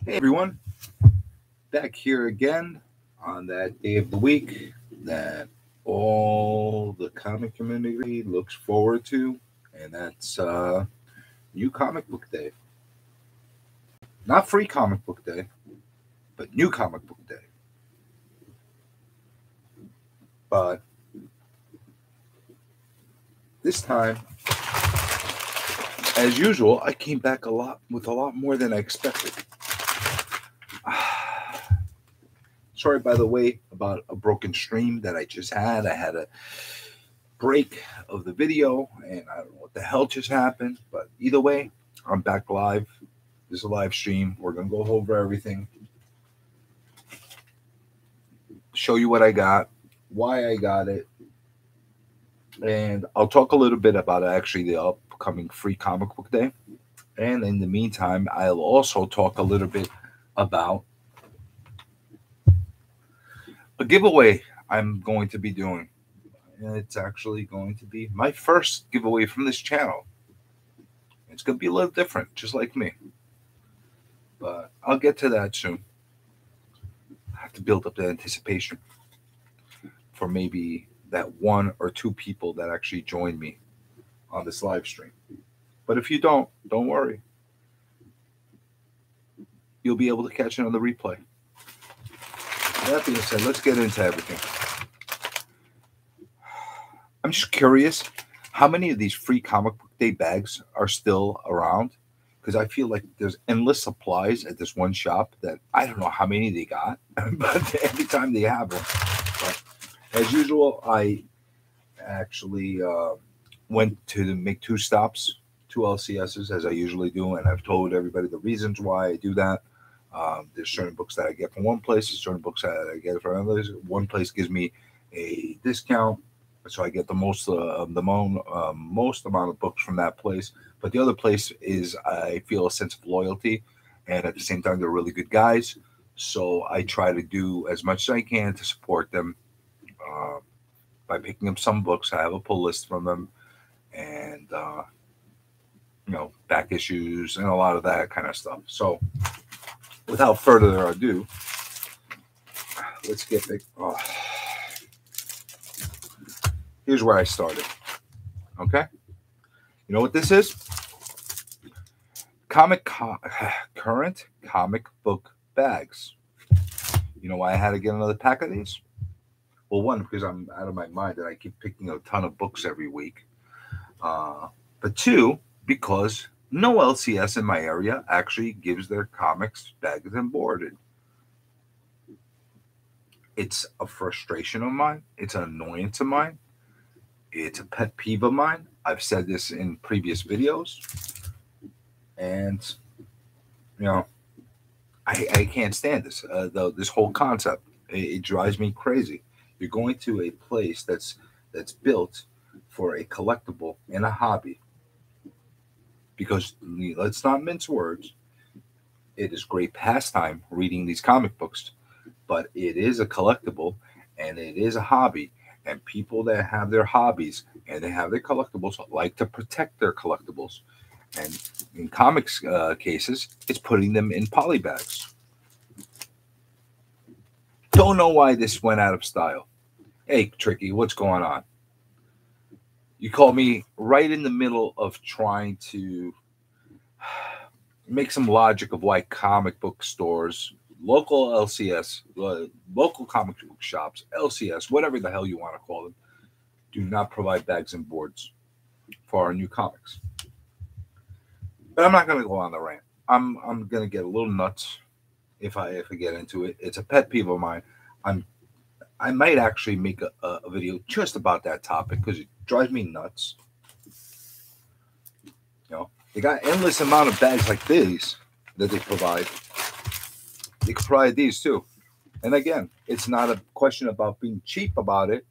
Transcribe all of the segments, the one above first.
Hey everyone, back here again on that day of the week that all the comic community looks forward to, and that's New Comic Book Day. Not Free Comic Book Day, but New Comic Book Day. But this time, as usual, I came back with a lot more than I expected. Sorry, by the way, about a broken stream that I just had. I had a break of the video, and I don't know what the hell just happened. But either way, I'm back live. This is a live stream. We're going to go over everything, show you what I got, why I got it, and I'll talk a little bit about actually the upcoming Free Comic Book Day. And in the meantime, I'll also talk a little bit about a giveaway I'm going to be doing. And it's actually going to be my first giveaway from this channel. It's going to be a little different, just like me. But I'll get to that soon. I have to build up the anticipation for maybe that one or two people that actually join me on this live stream. But if you don't worry. You'll be able to catch it on the replay. That being said, let's get into everything. I'm just curious how many of these Free Comic Book Day bags are still around, because I feel like there's endless supplies at this one shop that I don't know how many they got, but every time they have them. But as usual, I actually went to make two stops, two LCSs, as I usually do, and I've told everybody the reasons why I do that. There's certain books that I get from one place, there's certain books that I get from another. One place gives me a discount, so I get the most amount of books from that place. But the other place is, I feel a sense of loyalty, and at the same time, they're really good guys. So I try to do as much as I can to support them by picking up some books. I have a pull list from them, and back issues and a lot of that kind of stuff. So without further ado, let's get big. Here's where I started. Okay? You know what this is? Current comic book bags. You know why I had to get another pack of these? Well, one, because I'm out of my mind and I keep picking a ton of books every week. But two, because no LCS in my area actually gives their comics bagged and boarded. It's a frustration of mine. It's an annoyance of mine. It's a pet peeve of mine. I've said this in previous videos. And, I can't stand this. This whole concept. It drives me crazy. You're going to a place that's built for a collectible and a hobby. Because let's not mince words. It is great pastime reading these comic books, but it is a collectible and it is a hobby. And people that have their hobbies and they have their collectibles like to protect their collectibles. And in comics cases, it's putting them in poly bags. Don't know why this went out of style. Hey, Tricky, what's going on? You called me right in the middle of trying to make some logic of why comic book stores, local LCS, local comic book shops, LCS, whatever the hell you want to call them, do not provide bags and boards for our new comics. But I'm not going to go on the rant. I'm going to get a little nuts if I get into it. It's a pet peeve of mine. I might actually make a video just about that topic because it drives me nuts. They got endless amount of bags like these that they provide. They could provide these too. And again, it's not a question about being cheap about it.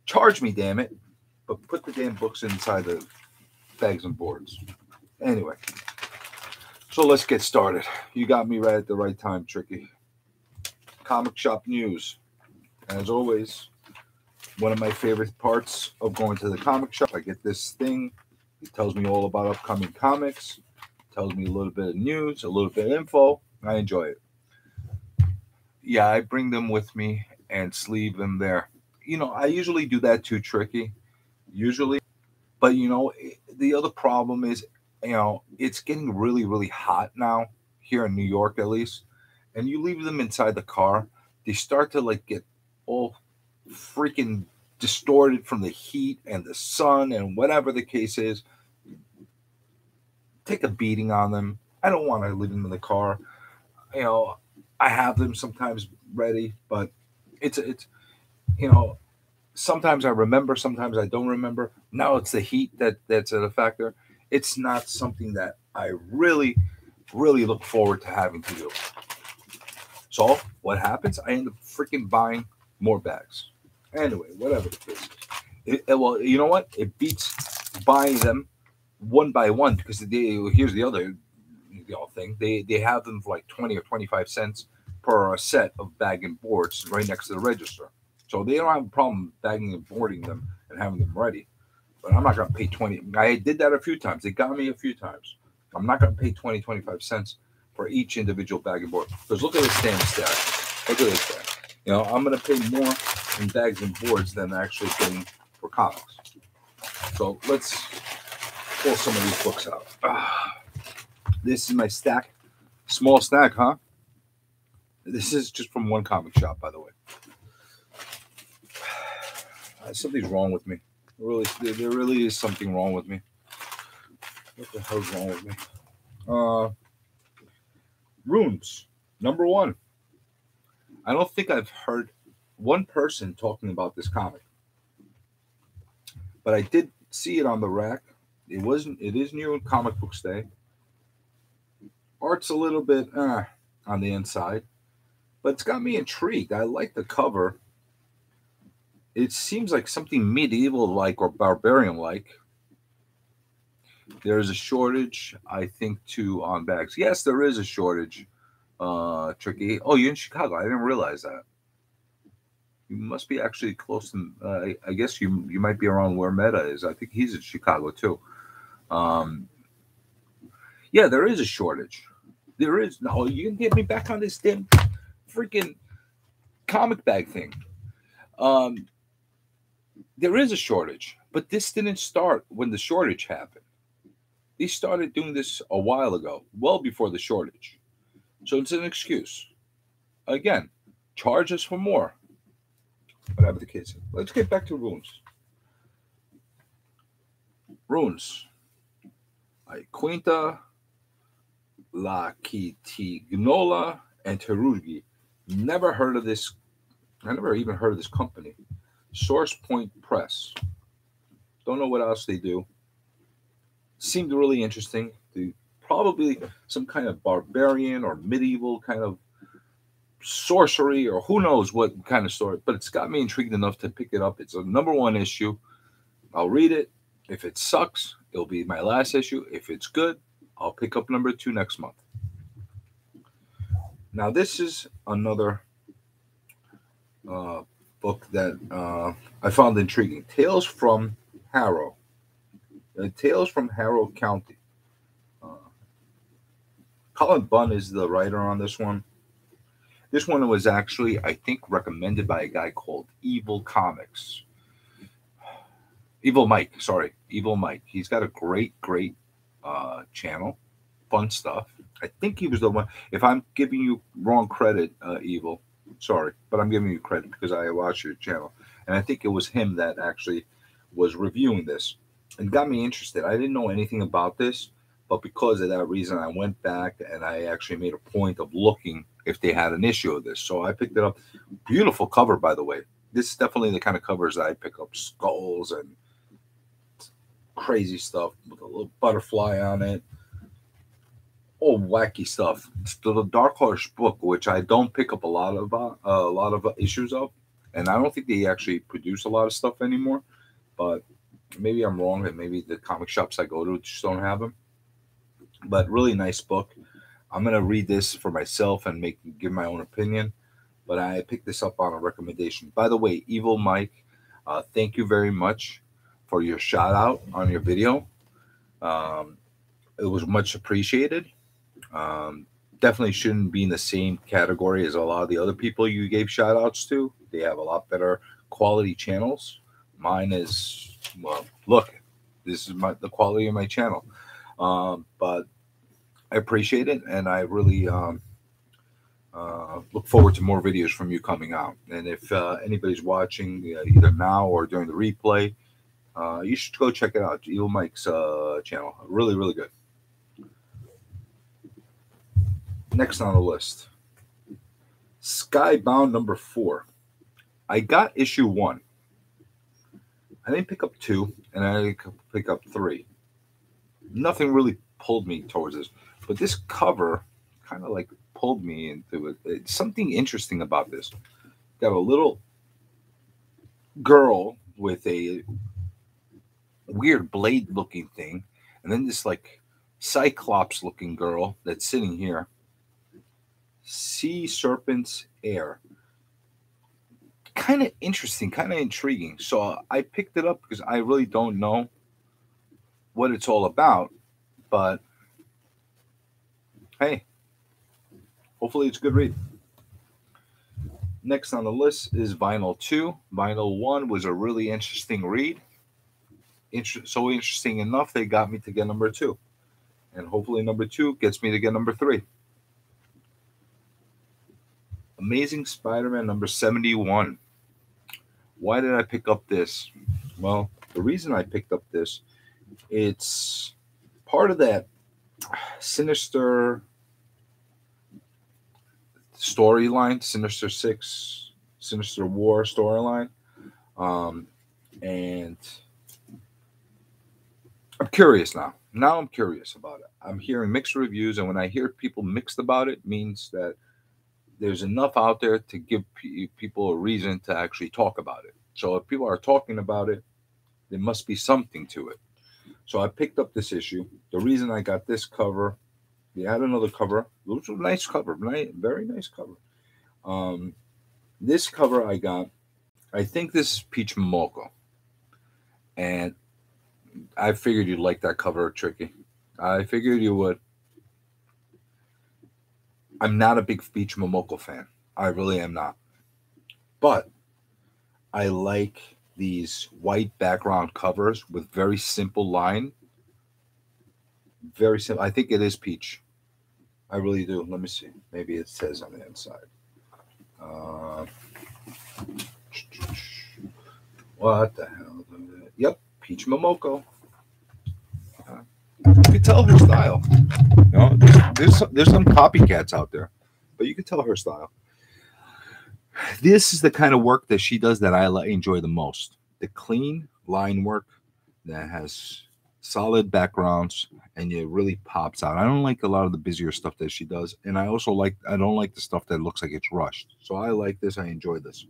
Charge me, damn it. But put the damn books inside the bags and boards. Anyway, so let's get started. You got me right at the right time, Tricky. Comic shop news. As always, one of my favorite parts of going to the comic shop, I get this thing. It tells me all about upcoming comics. Tells me a little bit of news, a little bit of info, I enjoy it. Yeah, I bring them with me and sleeve them there. I usually do that too, Tricky. Usually, but the other problem is, it's getting really, really hot now here in New York, at least. And you leave them inside the car, they start to like get all freaking distorted from the heat and the sun and whatever the case is. Take a beating on them. I don't want to leave them in the car. You know, I have them sometimes ready, but it's you know sometimes I remember, sometimes I don't remember. Now it's the heat that's a factor. It's not something that I really, really look forward to having to do. So what happens? I end up freaking buying more bags. Anyway, whatever the case is. Well, you know what? It beats buying them one by one because here's the other thing. They have them for like 20 or 25 cents per set of bag and boards right next to the register. So they don't have a problem bagging and boarding them and having them ready. But I'm not going to pay 20. I did that a few times. They got me a few times. I'm not going to pay 20, 25 cents for each individual bag and board. Because look at this damn stack. Look at this stack. I'm going to pay more in bags and boards than actually paying for comics. So let's pull some of these books out. This is my stack. Small stack, huh? This is just from one comic shop, by the way. Something's wrong with me. There really is something wrong with me. What the hell's wrong with me? Runes, number 1. I don't think I've heard one person talking about this comic, but I did see it on the rack. It is new in Comic Books Day. Art's a little bit on the inside, but it's got me intrigued. I like the cover. It seems like something medieval-like or barbarian-like. There's a shortage, I think, too, on bags. Yes, there is a shortage, Tricky. Oh, you're in Chicago. I didn't realize that. You must be actually close to, I guess you might be around where Meta is. I think he's in Chicago, too. Yeah, there is a shortage. There is. No, you can get me back on this damn freaking comic bag thing. There is a shortage, but this didn't start when the shortage happened. They started doing this a while ago, well before the shortage. So it's an excuse. Again, charge us for more. Whatever the case is. Let's get back to runes. Runes. Quinta, La Kitignola, and Terugi. Never heard of this. I never even heard of this company. Source Point Press. Don't know what else they do. Seemed really interesting. Probably some kind of barbarian or medieval kind of sorcery or who knows what kind of story. But it's got me intrigued enough to pick it up. It's a number 1 issue. I'll read it. If it sucks, it'll be my last issue. If it's good, I'll pick up number 2 next month. Now, this is another book that I found intriguing. Tales from Harrow. Tales from Harrow County. Colin Bunn is the writer on this one. This one was actually, I think, recommended by a guy called Evil Comics. Evil Mike, sorry. Evil Mike. He's got a great channel. Fun stuff. I think he was the one. If I'm giving you wrong credit, Evil, sorry, but I'm giving you credit because I watched your channel. And I think it was him that actually was reviewing this and got me interested. I didn't know anything about this, but because of that reason, I went back and I actually made a point of looking if they had an issue of this. So I picked it up. Beautiful cover, by the way. This is definitely the kind of covers that I pick up. Skulls and crazy stuff with a little butterfly on it. All wacky stuff. It's the Dark Horse book, which I don't pick up a lot of issues of, and I don't think they actually produce a lot of stuff anymore. But maybe I'm wrong, and maybe the comic shops I go to just don't have them. But really nice book. I'm gonna read this for myself and give my own opinion. But I picked this up on a recommendation. By the way, Evil Mike, thank you very much for your shout out on your video. It was much appreciated. Definitely shouldn't be in the same category as a lot of the other people you gave shout outs to. They have a lot better quality channels. Mine is, well, look, this is the quality of my channel. But I appreciate it, and I really look forward to more videos from you coming out. And if anybody's watching either now or during the replay, you should go check it out. Evil Mike's channel. Really, really good. Next on the list, Skybound number 4. I got issue 1. I didn't pick up 2, and I didn't pick up 3. Nothing really pulled me towards this, but this cover kind of like pulled me into it. It's something interesting about this. Got a little girl with a weird blade looking thing, and then this like cyclops looking girl that's sitting here. Sea serpent's air. Kind of interesting, kind of intriguing. So I picked it up because I really don't know what it's all about, but hey, hopefully it's a good read. Next on the list is Vinyl 2. Vinyl 1 was a really interesting read. So interesting enough, they got me to get number 2. And hopefully number 2 gets me to get number 3. Amazing Spider-Man number 71. Why did I pick up this? Well, the reason I picked up this, it's part of that Sinister storyline, Sinister 6, Sinister War storyline. And I'm curious now. Now I'm curious about it. I'm hearing mixed reviews, and when I hear people mixed about it, means that there's enough out there to give people a reason to actually talk about it. So if people are talking about it, there must be something to it. So I picked up this issue. The reason I got this cover, they had another cover. It was a nice cover, very nice cover. This cover I got, I think this is Peach Momoko. And I figured you'd like that cover, Tricky. I figured you would. I'm not a big Peach Momoko fan. I really am not. But I like these white background covers with very simple line. Very simple. I think it is Peach. I really do. Let me see. Maybe it says on the inside. What the hell? Yep, Peach Momoko. You can tell her style. You know, there's some copycats out there, but you can tell her style. This is the kind of work that she does that I enjoy the most. The clean line work that has solid backgrounds and it really pops out. I don't like a lot of the busier stuff that she does, and I don't like the stuff that looks like it's rushed. So I like this. I enjoy this.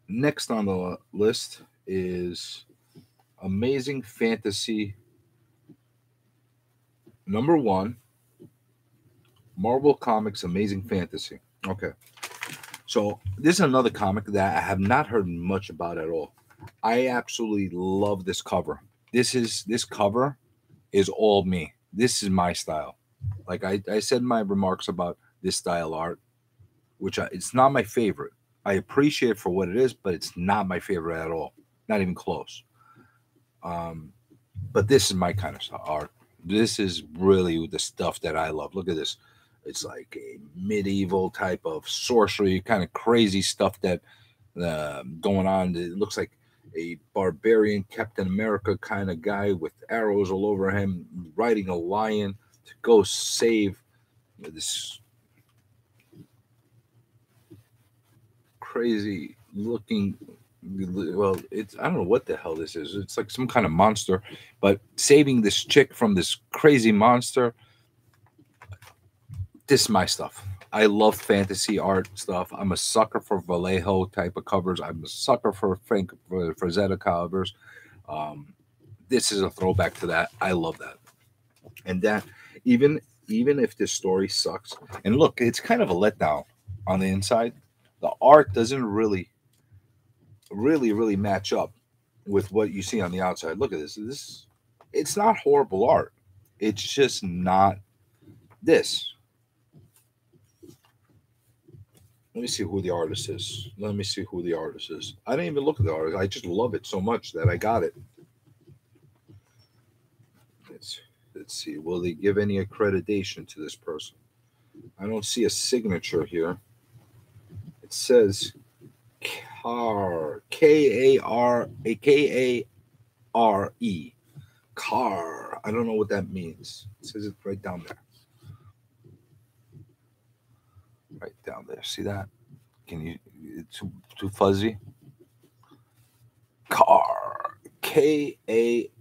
Next on the list is Amazing Fantasy number 1. Marvel Comics Amazing Fantasy. Okay. So this is another comic that I have not heard much about at all. I absolutely love this cover. This cover is all me. This is my style. Like I said in my remarks about this style art, which it's not my favorite. I appreciate it for what it is, but it's not my favorite at all. Not even close. But this is my kind of art. This is really the stuff that I love. Look at this. It's like a medieval type of sorcery, kind of crazy stuff that going on. It looks like a barbarian Captain America kind of guy with arrows all over him, riding a lion to go save this crazy looking. Well, I don't know what the hell this is. It's like some kind of monster, but saving this chick from this crazy monster. This is my stuff. I love fantasy art stuff. I'm a sucker for Vallejo type of covers. I'm a sucker for Frank Frazetta covers. This is a throwback to that. I love that. And that even if this story sucks, and look, it's kind of a letdown on the inside. The art doesn't really match up with what you see on the outside. Look at this. It's not horrible art. It's just not this. Let me see who the artist is. Let me see who the artist is. I didn't even look at the artist. I just love it so much that I got it. Let's see. Will they give any accreditation to this person? I don't see a signature here. It says Car, K-A-R-E. Car. I don't know what that means. It says it right down there. Right down there. See that? Can you? It's too fuzzy. Car. K-A-A-R-E.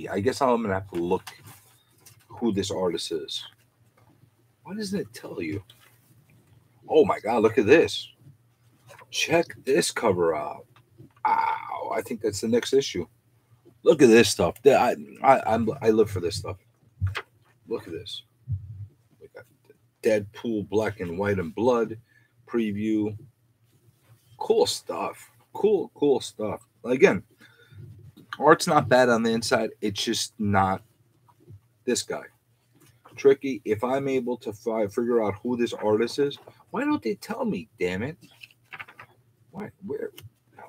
I guess I'm gonna have to look who this artist is. Why doesn't it tell you? Oh my God! Look at this. Check this cover out. Wow! I think that's the next issue. Look at this stuff. I live for this stuff. Look at this. We got Deadpool, Black and White and Blood preview. Cool stuff. Cool stuff. Again, art's not bad on the inside. It's just not this guy. Tricky. If I'm able to figure out who this artist is, why don't they tell me? Damn it! Why? Where?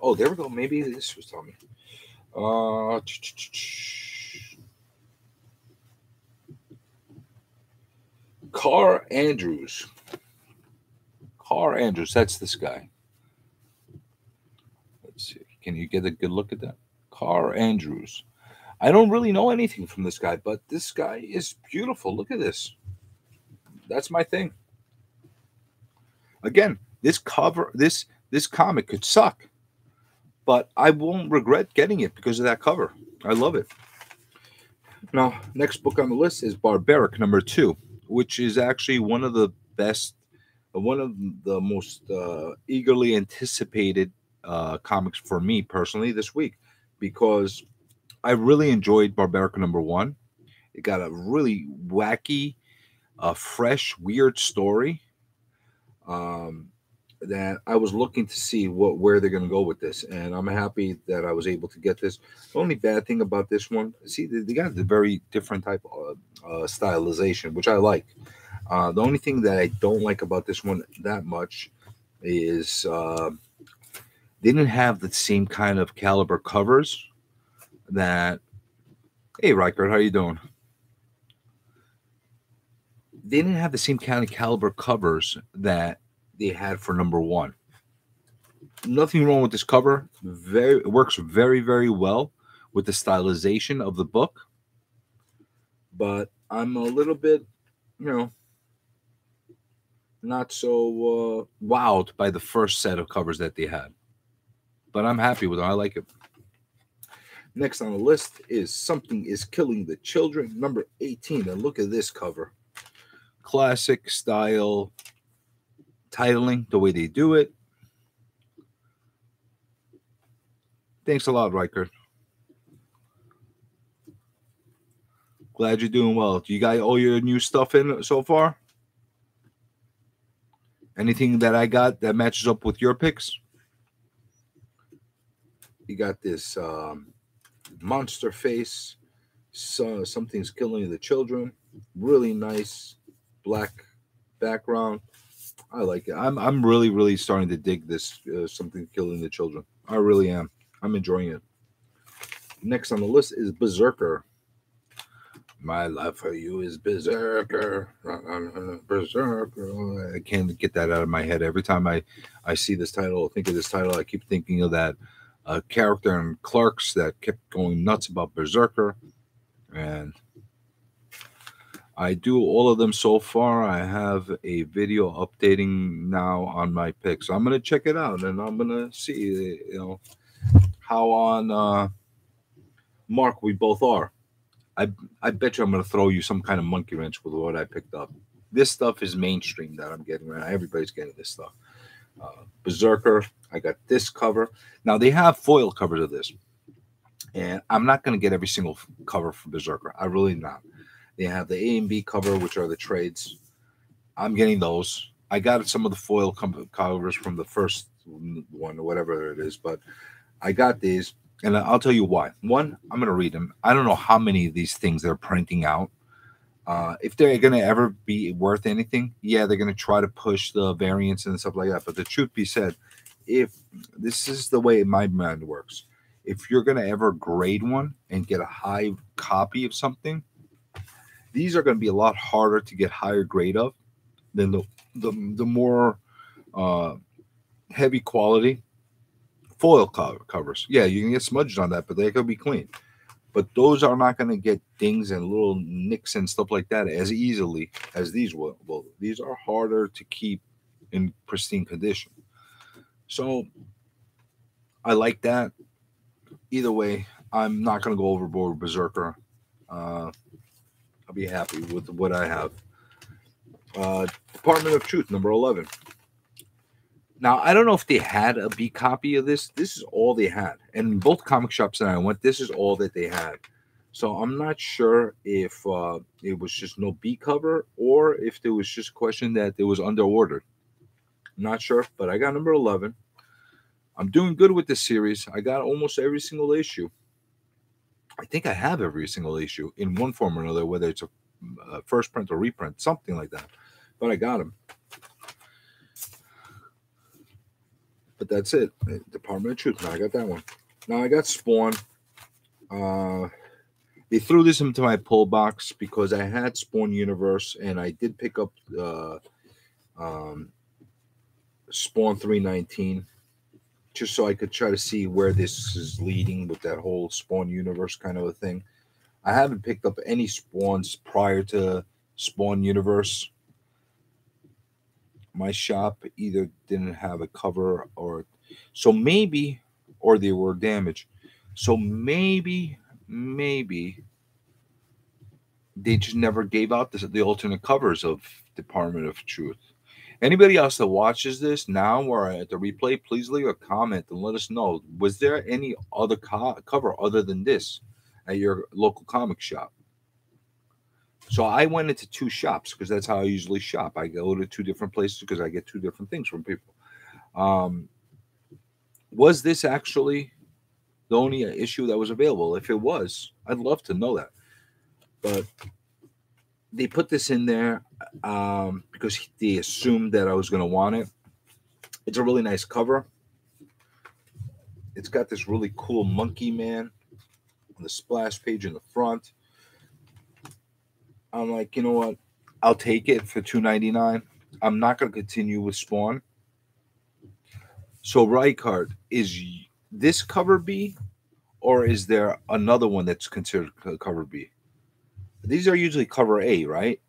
Oh, there we go. Maybe this was telling me. Carr Andrews. Carr Andrews. That's this guy. Let's see. Can you get a good look at that? Carr Andrews. I don't really know anything from this guy, but this guy is beautiful. Look at this. That's my thing. Again, this comic could suck, but I won't regret getting it because of that cover. I love it. Now, next book on the list is Barbaric #2, which is actually one of the best, one of the most eagerly anticipated comics for me personally this week, because I really enjoyed Barbaric #1. It got a really wacky, fresh, weird story that I was looking to see where they're going to go with this, and I'm happy that I was able to get this. The only bad thing about this one, see, they got a very different type of stylization, which I like. The only thing that I don't like about this one that much is they didn't have the same kind of caliber covers that. Hey, Riker, how you doing? They didn't have the same kind of caliber covers that they had for #1. Nothing wrong with this cover. It works very, very well with the stylization of the book. But I'm a little bit, not so wowed by the first set of covers that they had. But I'm happy with it. I like it. Next on the list is Something is Killing the Children, #18. And look at this cover. Classic style titling, the way they do it. Thanks a lot, Riker. Glad you're doing well. Do you got all your new stuff in so far? Anything that I got that matches up with your picks? You got this monster face. Something's Killing the Children. Really nice black background. I like it. I'm really, really starting to dig this Something Killing the Children. I really am. I'm enjoying it. Next on the list is Berserker. My love for you is Berserker. Berserker. I can't get that out of my head. Every time I see this title, think of this title, I keep thinking of that character in Clerks that kept going nuts about Berserker. And I do all of them so far. I have a video updating now on my picks. So I'm going to check it out, and I'm going to see, how on mark we both are. I bet you I'm going to throw you some kind of monkey wrench with what I picked up. This stuff is mainstream that I'm getting right now. Everybody's getting this stuff. Berserker, I got this cover. Now, they have foil covers of this, and I'm not going to get every single cover for Berserker. I really not. They have the A and B cover, which are the trades. I'm getting those. I got some of the foil covers from the first one or whatever it is, but I got these, and I'll tell you why. One, I'm going to read them. I don't know how many of these things they're printing out, If they're going to ever be worth anything, yeah, they're going to try to push the variants and stuff like that. But the truth be said, if this is the way my mind works, if you're going to ever grade one and get a high copy of something, these are going to be a lot harder to get higher grade of than the more uh, heavy quality foil covers. Yeah, you can get smudged on that, but they could be clean. But those are not going to get dings and little nicks and stuff like that as easily as these will. Well, these are harder to keep in pristine condition. So I like that. Either way, I'm not going to go overboard with Berserker. I'll be happy with what I have. Department of Truth, number 11. Now, I don't know if they had a B copy of this. This is all they had. And both comic shops that I went, this is all that they had. So I'm not sure if it was just no B cover or if there was just a question that it was under ordered. I'm not sure, but I got number 11. I'm doing good with this series. I got almost every single issue. I think I have every single issue in one form or another, whether it's a first print or reprint, something like that. But I got them. But that's it. Department of Truth. Now I got that one. Now I got Spawn. They threw this into my pull box because I had Spawn Universe and I did pick up Spawn 319 just so I could try to see where this is leading with that whole Spawn Universe kind of a thing. I haven't picked up any Spawns prior to Spawn Universe. My shop either didn't have a cover or so maybe, or they were damaged. So maybe they just never gave out the alternate covers of Department of Truth. Anybody else that watches this now or at the replay, please leave a comment and let us know. Was there any other cover other than this at your local comic shop? So I went into two shops because that's how I usually shop. I go to two different places because I get two different things from people. Was this actually the only issue that was available? If it was, I'd love to know that. But they put this in there because they assumed that I was going to want it. It's a really nice cover. It's got this really cool monkey man on the splash page in the front. I'm like, you know what? I'll take it for $2.99. I'm not going to continue with Spawn. So, Reichard, is this cover B, or is there another one that's considered cover B? These are usually cover A, right?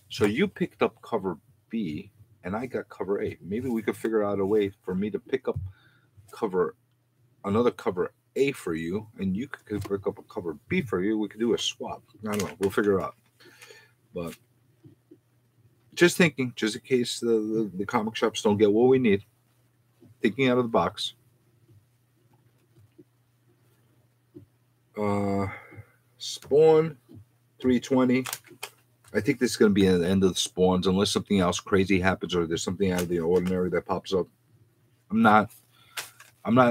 So you picked up cover B, and I got cover A. Maybe we could figure out a way for me to pick up another cover A for you, and you could pick up a cover B for you. We could do a swap. I don't know. We'll figure it out. But just thinking, just in case the comic shops don't get what we need. Thinking out of the box. Spawn 320. I think this is going to be the end of the Spawns unless something else crazy happens or there's something out of the ordinary that pops up. I'm not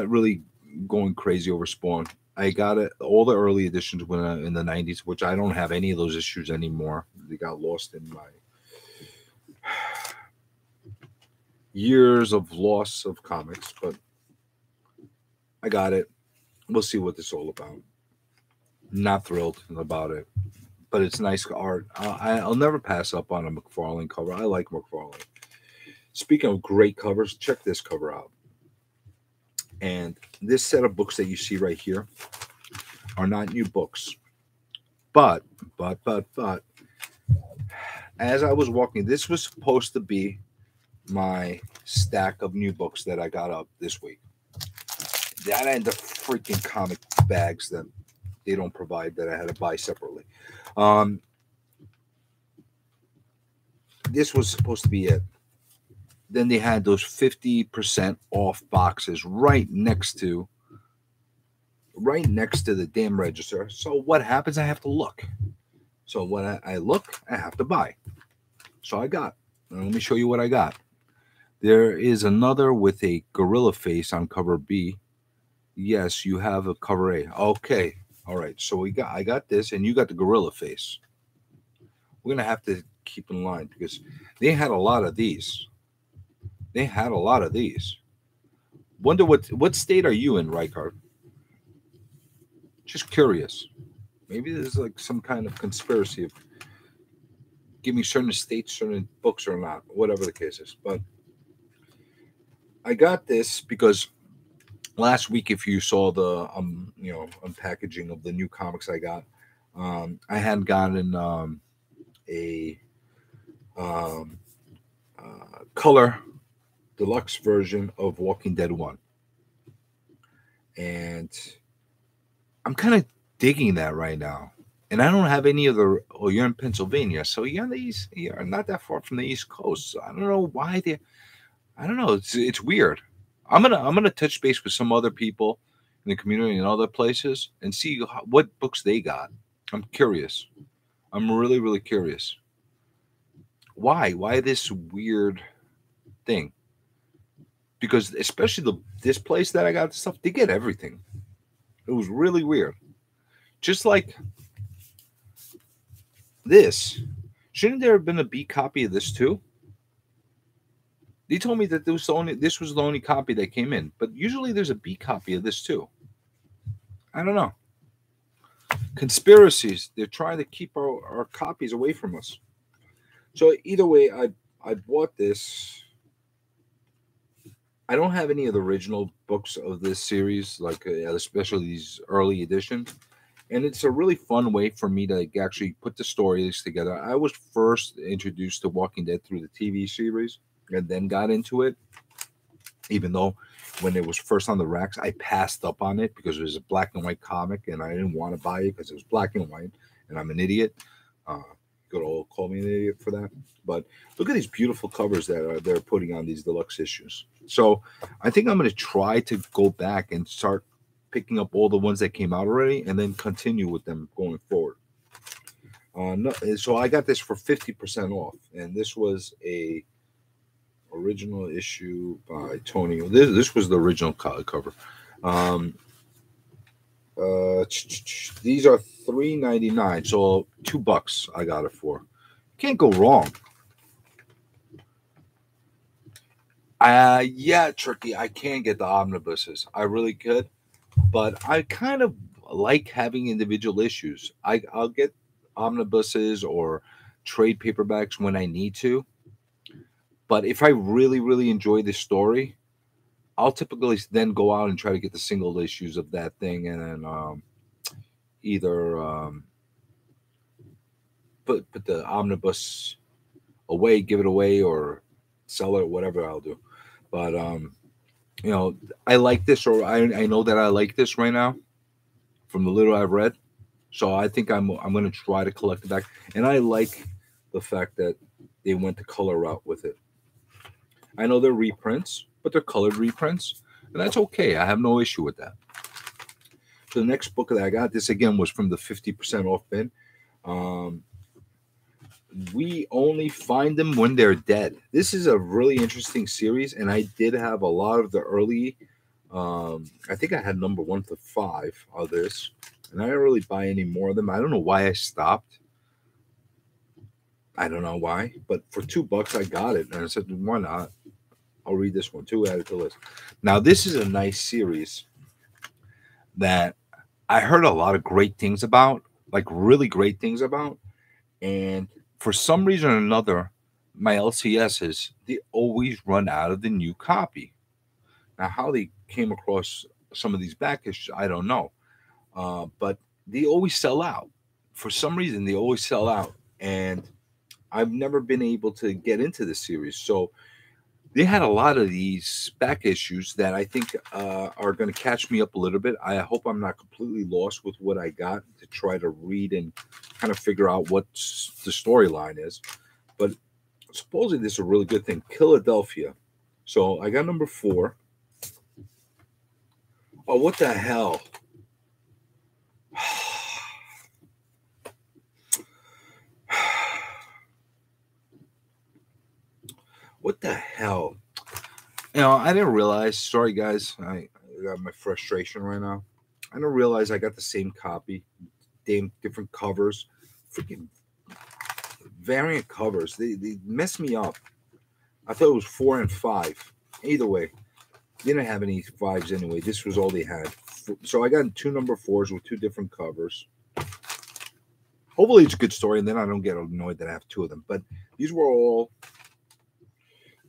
really going crazy over Spawn. I got it all the early editions when in the 90s, which I don't have any of those issues anymore. They got lost in my years of loss of comics, but I got it. We'll see what this is all about. Not thrilled about it, but it's nice art. I'll never pass up on a McFarlane cover. I like McFarlane. Speaking of great covers, check this cover out. And this set of books that you see right here are not new books. But, as I was walking, this was supposed to be my stack of new books that I got up this week. That and the freaking comic bags that they don't provide that I had to buy separately. This was supposed to be it. Then they had those 50% off boxes right next to the damn register. So what happens? I have to look. So when I look, I have to buy. So I got. Let me show you what I got. There is another with a gorilla face on cover B. Yes, you have a cover A. Okay. All right, so I got this, and you got the gorilla face. We're gonna have to keep in line because they had a lot of these. They had a lot of these. Wonder what state are you in, Reichard? Just curious. Maybe there's like some kind of conspiracy of giving certain states certain books or not, whatever the case is. But I got this because last week, if you saw the unpackaging of the new comics I got, I had gotten a um, color deluxe version of Walking Dead 1. And I'm kind of digging that right now. And I don't have any of the. Oh, you're in Pennsylvania, so you're on the east. You're not that far from the East Coast. So I don't know why they. I don't know. It's weird. I'm gonna touch base with some other people in the community and other places and see what books they got. I'm curious. I'm really really curious. Why? Why this weird thing? Because especially this place that I got the stuff, they get everything. It was really weird. Just like this. Shouldn't there have been a B copy of this too? They told me that this was the only copy that came in, but usually there's a B copy of this too. I don't know. Conspiracies. They're trying to keep our copies away from us. So either way, I bought this. I don't have any of the original books of this series, like especially these early editions. And it's a really fun way for me to like, actually put the stories together. I was first introduced to Walking Dead through the TV series and then got into it. Even though when it was first on the racks, I passed up on it because it was a black and white comic and I didn't want to buy it because it was black and white and I'm an idiot. Good old call me an idiot for that. But look at these beautiful covers that they're putting on these deluxe issues. So I think I'm going to try to go back and start picking up all the ones that came out already and then continue with them going forward. So I got this for 50% off, and this was a original issue by Tony. This was the original cover. Um, these are $3.99, so $2 I got it for. Can't go wrong. Yeah, Tricky, I can get the omnibuses. I really could, but I kind of like having individual issues. I'll get omnibuses or trade paperbacks when I need to. But if I really, really enjoy the story, I'll typically then go out and try to get the single issues of that thing and then either put the omnibus away, give it away, or sell it, whatever I'll do. But I like this, or I know that I like this right now from the little I've read. So I think I'm going to try to collect it back, and I like the fact that they went the color route with it. I know they're reprints, but they're colored reprints, and that's okay. I have no issue with that. So the next book that I got, this again was from the 50% off bin. We only find them when they're dead. This is a really interesting series, and I did have a lot of the early. I think I had number 1 to 5 of this, and I didn't really buy any more of them. I don't know why I stopped. I don't know why, but for $2 I got it, and I said, why not? I'll read this one too. Add it to the list. Now this is a nice series that I heard a lot of great things about, like really great things about, and for some reason or another, my LCSs, they always run out of the new copy. Now, how they came across some of these back issues, I don't know. But they always sell out. For some reason, they always sell out. And I've never been able to get into the series. So they had a lot of these back issues that I think are going to catch me up a little bit. I hope I'm not completely lost with what I got to try to read and kind of figure out what the storyline is. But supposedly this is a really good thing. Philadelphia. So I got number 4. Oh, what the hell? What the hell? I didn't realize. Sorry, guys. I got my frustration right now. I don't realize I got the same copy, damn different covers, freaking variant covers. They messed me up. I thought it was 4 and 5. Either way, they didn't have any 5s anyway. This was all they had. So I got 2 number 4s with 2 different covers. Hopefully it's a good story, and then I don't get annoyed that I have 2 of them. But these were all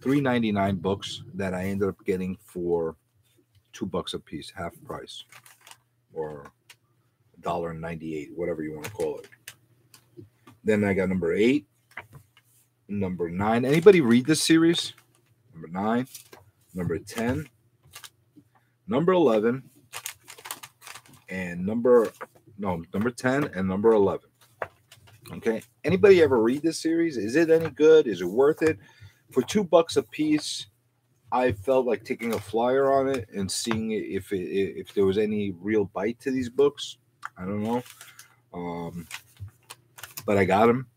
$3.99 books that I ended up getting for $2 a piece, half price, or $1.98, whatever you want to call it. Then I got number 8, number 9. Anybody read this series? Number 9, number 10, number 11, and number 10 and number 11. Okay. Anybody ever read this series? Is it any good? Is it worth it? For $2 a piece, I felt like taking a flyer on it and seeing if there was any real bite to these books. I don't know. But I got them,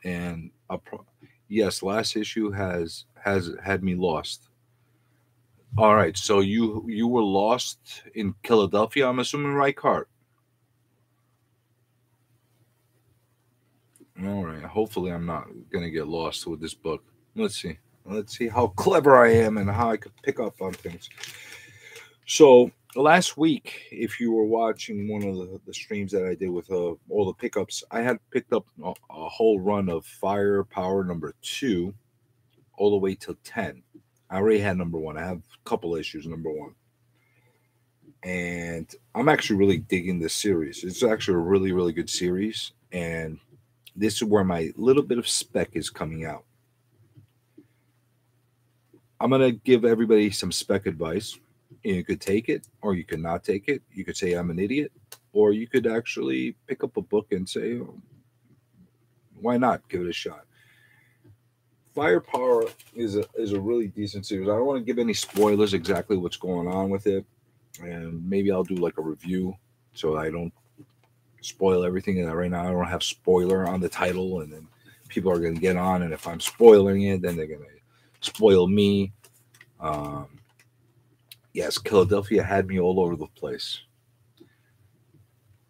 and yes, last issue has had me lost. All right, so you were lost in Philadelphia, I'm assuming, right, Cart? All right, hopefully I'm not gonna get lost with this book. Let's see how clever I am and how I could pick up on things. So last week, if you were watching one of the streams that I did with all the pickups, I had picked up a whole run of Firepower number 2 all the way till 10. I already had number 1. I have a couple issues, number 1. And I'm actually really digging this series. It's actually a really, really good series. And this is where my little bit of spec is coming out. I'm going to give everybody some spec advice. You could take it or you could not take it. You could say I'm an idiot, or you could actually pick up a book and say, oh, why not give it a shot? Firepower is a really decent series. I don't want to give any spoilers exactly what's going on with it, and maybe I'll do like a review so I don't spoil everything. And right now I don't have spoiler on the title, and then people are going to get on, and if I'm spoiling it, then they're going to spoil me. Yes, Philadelphia had me all over the place.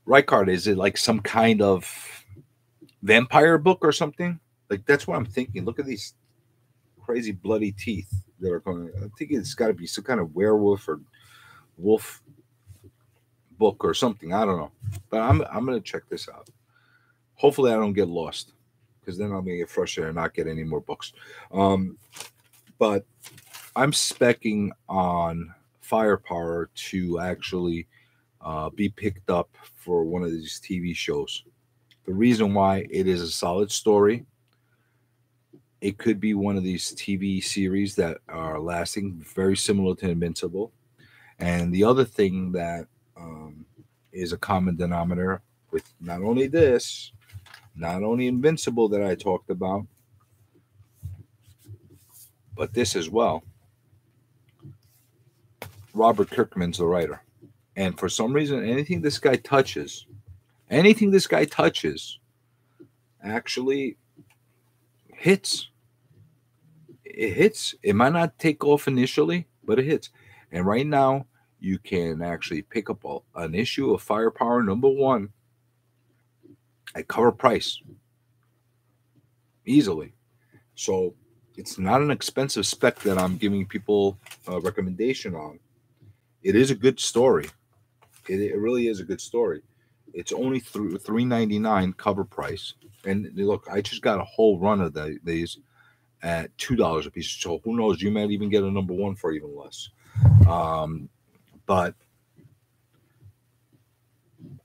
Reichard, is it like some kind of vampire book or something? Like, that's what I'm thinking. Look at these crazy bloody teeth that are going. I think it's got to be some kind of werewolf or wolf book or something. I don't know, but I'm gonna check this out. Hopefully, I don't get lost, because then I'm gonna get frustrated and not get any more books. But I'm specking on Firepower to actually be picked up for one of these TV shows. The reason why: it is a solid story. It could be one of these TV series that are lasting, very similar to Invincible. And the other thing that is a common denominator with not only this, not only Invincible that I talked about, but this as well. Robert Kirkman's the writer. And for some reason, anything this guy touches actually hits. It hits. It might not take off initially, but it hits. And right now, you can actually pick up an issue of Firepower number 1 at cover price easily. So it's not an expensive spec that I'm giving people a recommendation on. It is a good story. It really is a good story. It's only $3.99 cover price. And look, I just got a whole run of these at $2 a piece. So who knows? You might even get a number 1 for even less. But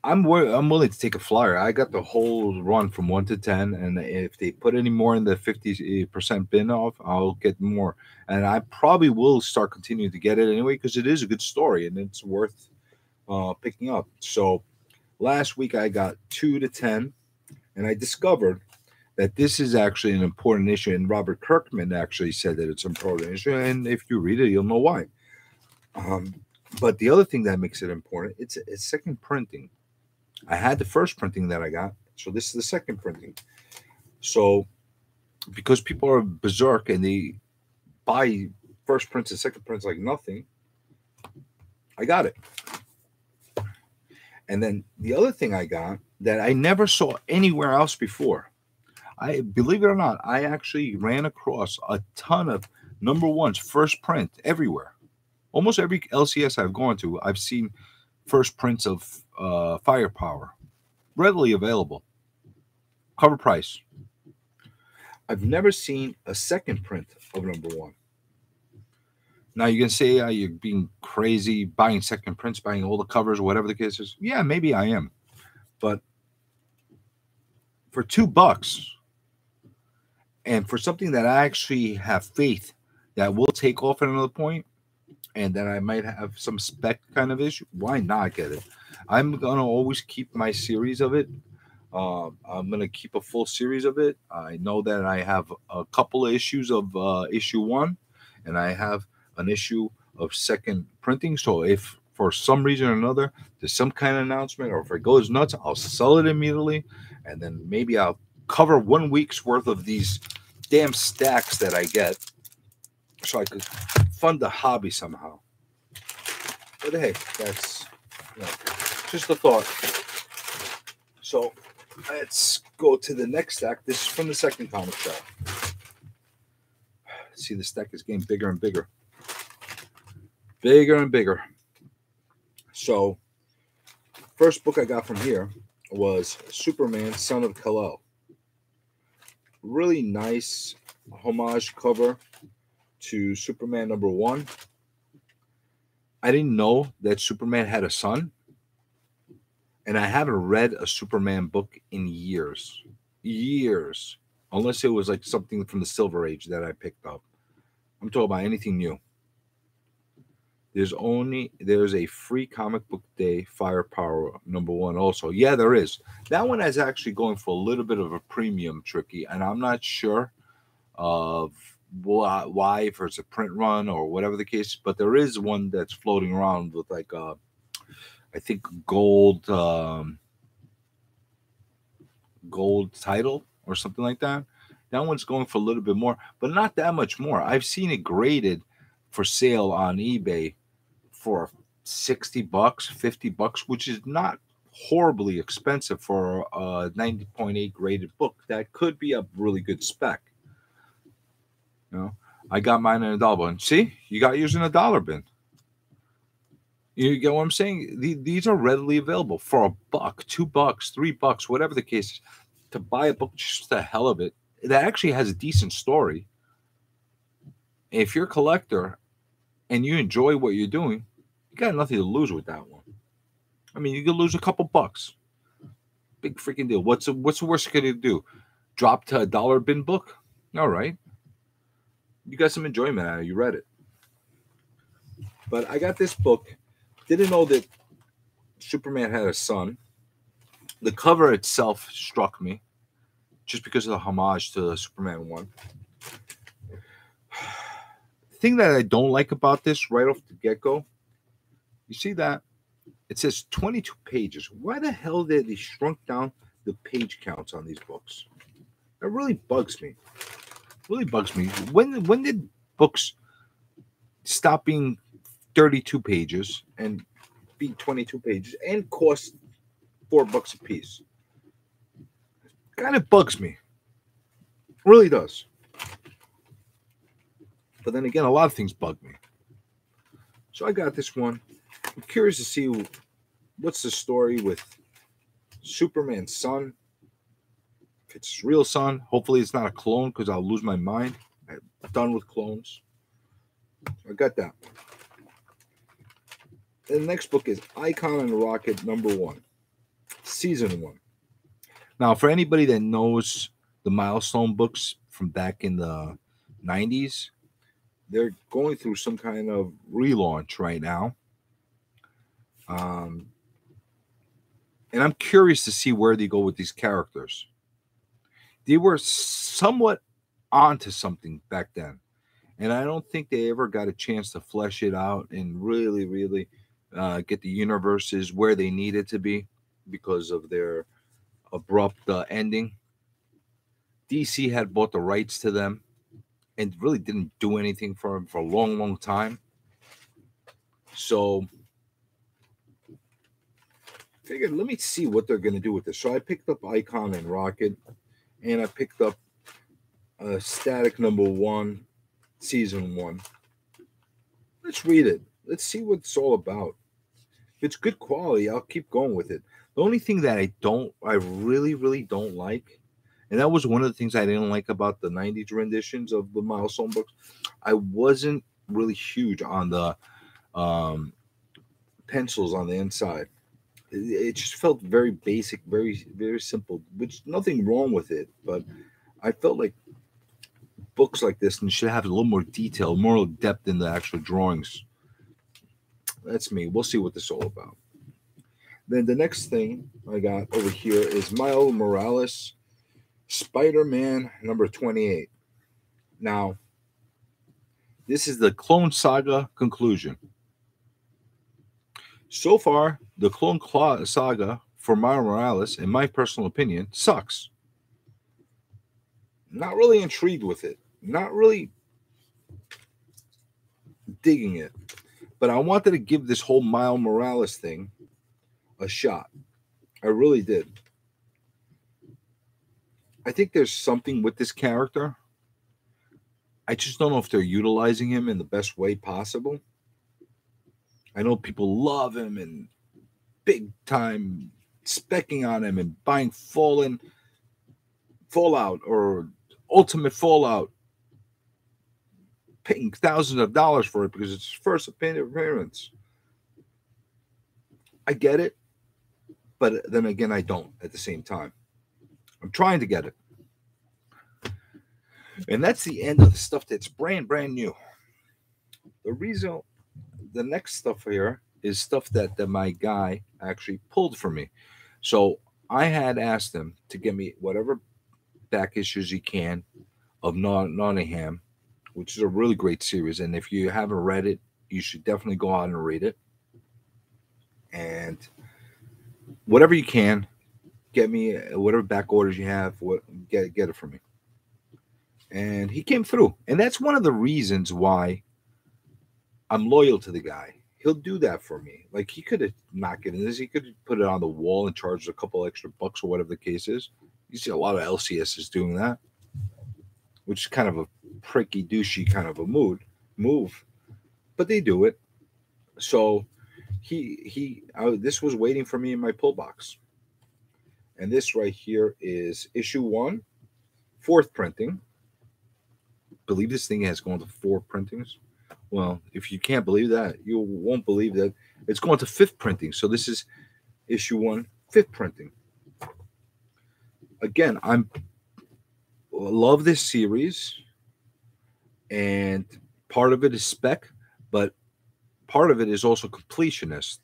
I'm willing to take a flyer. I got the whole run from 1 to 10, and if they put any more in the 50% bin off, I'll get more. And I probably will start continuing to get it anyway, because it is a good story and it's worth picking up. So last week I got 2 to 10, and I discovered that this is actually an important issue. And Robert Kirkman actually said that it's an important issue, and if you read it, you'll know why. But the other thing that makes it important, it's second printing. I had the first printing that I got, so this is the second printing. So because people are berserk and they buy first prints and second prints like nothing, I got it. And then the other thing I got that I never saw anywhere else before, I believe it or not, I actually ran across a ton of number ones, first print everywhere. Almost every LCS I've gone to, I've seen first prints of Firepower readily available. Cover price. I've never seen a second print of number one. Now you can say you're being crazy, buying second prints, buying all the covers, whatever the case is. Yeah, maybe I am, but for $2, and for something that I actually have faith that will take off at another point, and that I might have some spec kind of issue, why not get it? I'm gonna always keep my series of it. I'm gonna keep a full series of it. I know that I have a couple of issues of issue 1, and I have an issue of second printing. So if for some reason or another there's some kind of announcement, or if it goes nuts, I'll sell it immediately, and then maybe I'll cover 1 week's worth of these damn stacks that I get, so I could fund the hobby somehow. But hey, that's just a thought. So let's go to the next stack. This is from the second comic shop. See, the stack is getting bigger and bigger. Bigger and bigger. So, first book I got from here was Superman, Son of Kal-El. Really nice homage cover to Superman number 1. I didn't know that Superman had a son, and I haven't read a Superman book in years. Years. Unless it was like something from the Silver Age that I picked up. I'm talking about anything new. There's a free comic book day Firepower number 1 also. Yeah, there is. That one is actually going for a little bit of a premium, Tricky, and I'm not sure of why, if it's a print run or whatever the case, but there is one that's floating around with like I think gold title or something like that. That one's going for a little bit more, but not that much more. I've seen it graded for sale on eBay for $60, $50, which is not horribly expensive for a 90.8 graded book. That could be a really good spec. You know, I got mine in a dollar bin. See, you got yours in a dollar bin. You get what I'm saying? These are readily available for $1, $2, $3, whatever the case is. To buy a book just the hell of it, that actually has a decent story. If you're a collector and you enjoy what you're doing, you got nothing to lose with that one. I mean, you could lose a couple bucks. Big freaking deal. What's the worst you could do? Drop to a dollar bin book? All right. You got some enjoyment out of it. You read it. But I got this book. Didn't know that Superman had a son. The cover itself struck me just because of the homage to Superman 1. The thing that I don't like about this right off the get-go, you see that? It says 22 pages. Why the hell did they shrunk down the page counts on these books? That really bugs me. Really bugs me. When did books stop being 32 pages and be 22 pages and cost $4 a piece? Kind of bugs me. Really does. But then again, a lot of things bug me. So I got this one. I'm curious to see what's the story with Superman's son. If it's his real son, hopefully it's not a clone because I'll lose my mind. I'm done with clones. I got that one. And the next book is Icon and Rocket number 1, season 1. Now, for anybody that knows the Milestone books from back in the 90s, they're going through some kind of relaunch right now. And I'm curious to see where they go with these characters. They were somewhat onto something back then. And I don't think they ever got a chance to flesh it out and really, really get the universes where they needed to be because of their abrupt ending. DC had bought the rights to them and really didn't do anything for them for a long, long time. So figured, let me see what they're going to do with this. So I picked up Icon and Rocket, and I picked up Static #1, Season 1. Let's read it. Let's see what it's all about. If it's good quality, I'll keep going with it. The only thing that I really, really don't like, and that was one of the things I didn't like about the 90s renditions of the Milestone books, I wasn't really huge on the pencils on the inside. It just felt very basic, very, very simple, which nothing wrong with it. But I felt like books like this and should have a little more detail, more depth in the actual drawings. That's me. We'll see what this is all about. Then the next thing I got over here is Miles Morales, Spider-Man #28. Now, this is the Clone Saga conclusion. So far, the Clone Saga for Miles Morales, in my personal opinion, sucks. Not really intrigued with it. Not really digging it. But I wanted to give this whole Miles Morales thing a shot. I really did. I think there's something with this character. I just don't know if they're utilizing him in the best way possible. I know people love him and big time specking on him and buying Fallout or Ultimate Fallout, paying thousands of dollars for it because it's his first appearance. I get it, but then again, I don't at the same time. I'm trying to get it. And that's the end of the stuff that's brand new. The next stuff here is stuff that my guy actually pulled for me. So I had asked him to get me whatever back issues he can of Nottingham, which is a really great series. And if you haven't read it, you should definitely go out and read it. And whatever you can, get me whatever back orders you have, get it for me. And he came through. And that's one of the reasons why I'm loyal to the guy. He'll do that for me. Like, he could have not given this. He could have put it on the wall and charged a couple extra bucks or whatever the case is. You see a lot of LCSs doing that, which is kind of a pricky, douchey kind of a move. But they do it. So this was waiting for me in my pull box. And this right here is issue 1, 4th printing. I believe this thing has gone to 4 printings. Well, if you can't believe that, you won't believe that it's going to 5th printing. So this is issue 1, 5th printing. Again, I love this series, and part of it is spec, but part of it is also completionist.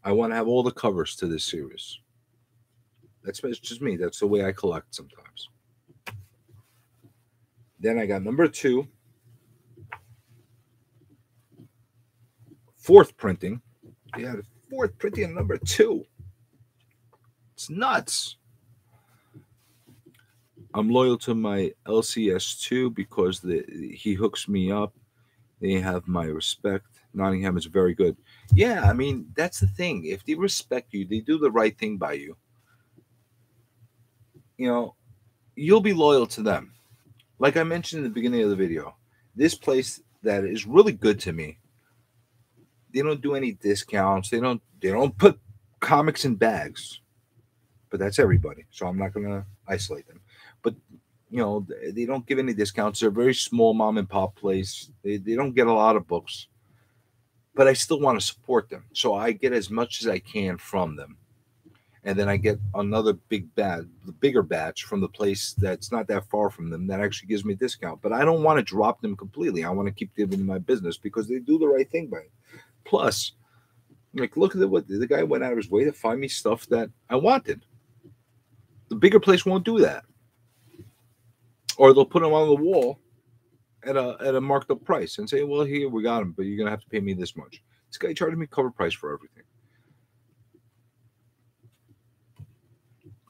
I want to have all the covers to this series. That's just me. That's the way I collect sometimes. Then I got #2, 4th printing. Yeah, 4th printing and #2. It's nuts. I'm loyal to my LCS2 because he hooks me up. They have my respect. Nottingham is very good. Yeah, I mean, that's the thing. If they respect you, they do the right thing by you. You know, you'll be loyal to them. Like I mentioned in the beginning of the video, this place that is really good to me, they don't do any discounts. They don't put comics in bags. But that's everybody. So I'm not going to isolate them. But, you know, they don't give any discounts. They're a very small mom and pop place. They don't get a lot of books. But I still want to support them. So I get as much as I can from them. And then I get another bigger batch from the place that's not that far from them that actually gives me a discount. But I don't want to drop them completely. I want to keep giving them my business because they do the right thing by it. Plus, like, look at what the guy went out of his way to find me stuff that I wanted. The bigger place won't do that. Or they'll put them on the wall at a marked up price and say, well, here, we got them, but you're going to have to pay me this much. This guy charged me cover price for everything.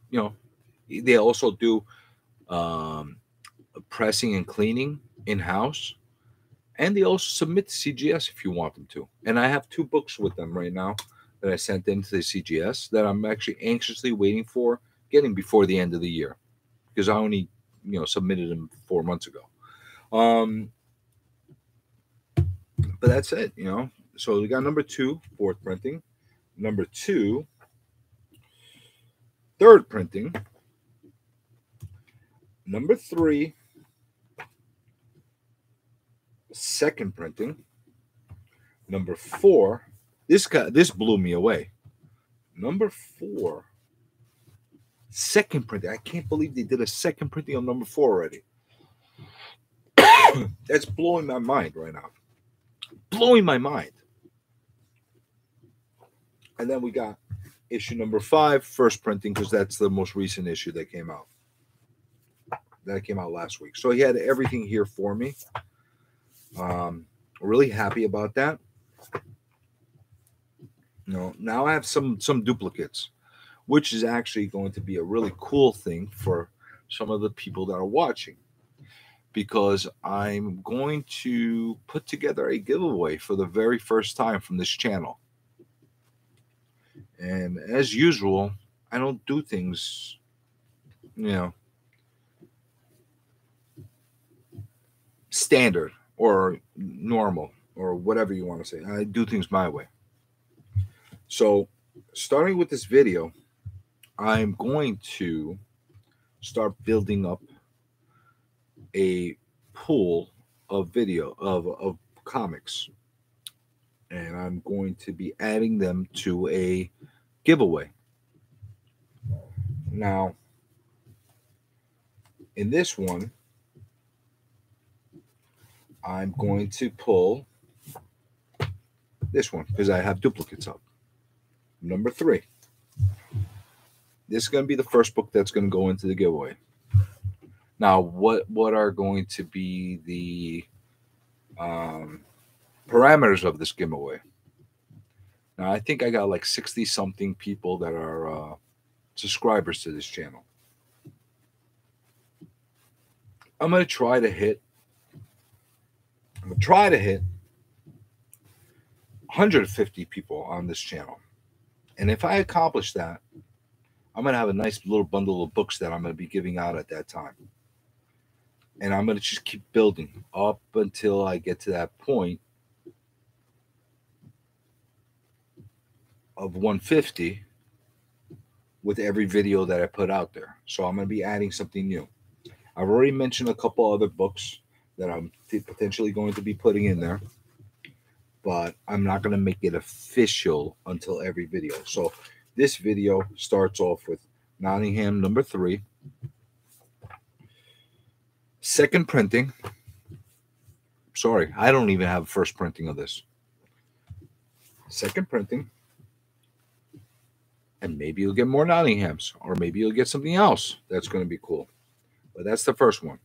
You know, they also do pressing and cleaning in-house. And they also submit to CGS if you want them to. And I have 2 books with them right now that I sent into the CGS that I'm actually anxiously waiting for getting before the end of the year, because I only, submitted them 4 months ago. But that's it, So we got number 2, fourth printing. Number 2, third printing. Number 3, second printing. Number 4, this blew me away. Number 4, second printing. I can't believe they did a second printing on number 4 already. That's blowing my mind right now. Blowing my mind. And then we got issue number 5, first printing, because that's the most recent issue that came out. That came out last week. So he had everything here for me. Really happy about that. Now I have some duplicates, which is actually going to be a really cool thing for some of the people that are watching, because I'm going to put together a giveaway for the very first time from this channel. And as usual, I don't do things, standard or normal or whatever you want to say. I do things my way. So starting with this video, I'm going to start building up a pool of of comics, and I'm going to be adding them to a giveaway. Now, in this one, I'm going to pull this one because I have duplicates up. Number 3. This is going to be the first book that's going to go into the giveaway. Now, what are going to be the parameters of this giveaway? Now, I think I got like 60-something people that are subscribers to this channel. I'm going to try to hit 150 people on this channel. And if I accomplish that, I'm going to have a nice little bundle of books that I'm going to be giving out at that time. And I'm going to just keep building up until I get to that point of 150 with every video that I put out there. So I'm going to be adding something new. I've already mentioned a couple other books that I'm potentially going to be putting in there, but I'm not going to make it official until every video. So this video starts off with Nottingham number 3. Second printing. Sorry, I don't even have a first printing of this. Second printing. And maybe you'll get more Nottinghams, or maybe you'll get something else that's going to be cool. But that's the first one.